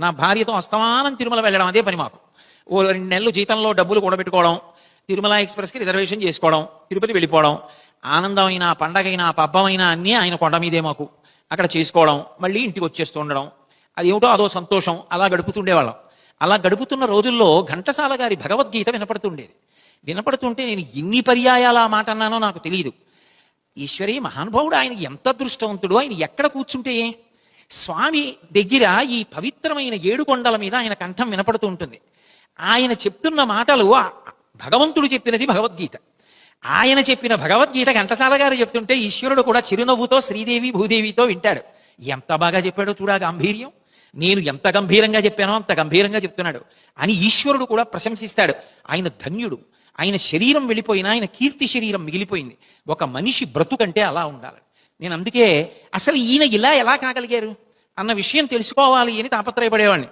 నా భార్యతో అస్తమానం తిరుమల వెళ్ళడం అదే పని మాకు. ఓ 2 నెలలు జీతంలో డబ్బులు కూడబెట్టుకోవడం, తిరుమల ఎక్స్ప్రెస్కి రిజర్వేషన్ చేసుకోవడం, తిరుపతి వెళ్ళిపోవడం, ఆనందమైన పండగైన పబ్బమైన అన్నీ ఆయన కొండ మీదే మాకు అక్కడ చేసుకోవడం, మళ్ళీ ఇంటికి వచ్చేస్తూ ఉండడం, అదేమిటో అదో సంతోషం. అలా గడుపుతుండేవాళ్ళం. అలా గడుపుతున్న రోజుల్లో ఘంటసాల గారి భగవద్గీత వినపడుతుండేది. వినపడుతుంటే నేను ఎన్ని పర్యాయాలు ఆ మాట అన్నానో నాకు తెలియదు. ఈశ్వరి మహానుభావుడు, ఆయన ఎంత అదృష్టవంతుడు, ఆయన ఎక్కడ కూర్చుంటే స్వామి దగ్గర ఈ పవిత్రమైన 7 కొండల మీద ఆయన కంఠం వినపడుతూ ఉంటుంది. ఆయన చెప్తున్న మాటలు భగవంతుడు చెప్పినది భగవద్గీత. ఆయన చెప్పిన భగవద్గీత ఘంటసాల గారు చెప్తుంటే ఈశ్వరుడు కూడా చిరునవ్వుతో శ్రీదేవి భూదేవితో వింటాడు. ఎంత బాగా చెప్పాడో చూడా గాంభీర్యం. నేను ఎంత గంభీరంగా చెప్పానో అంత గంభీరంగా చెప్తున్నాడు అని ఈశ్వరుడు కూడా ప్రశంసిస్తాడు. ఆయన ధన్యుడు. ఆయన శరీరం వెళ్ళిపోయినా ఆయన కీర్తి శరీరం మిగిలిపోయింది. ఒక మనిషి బ్రతుకంటే అలా ఉండాలి. నేను అందుకే అసలు ఈయన ఇలా ఎలా కాగలిగారు అన్న విషయం తెలుసుకోవాలి అని తాపత్రయపడేవాడిని.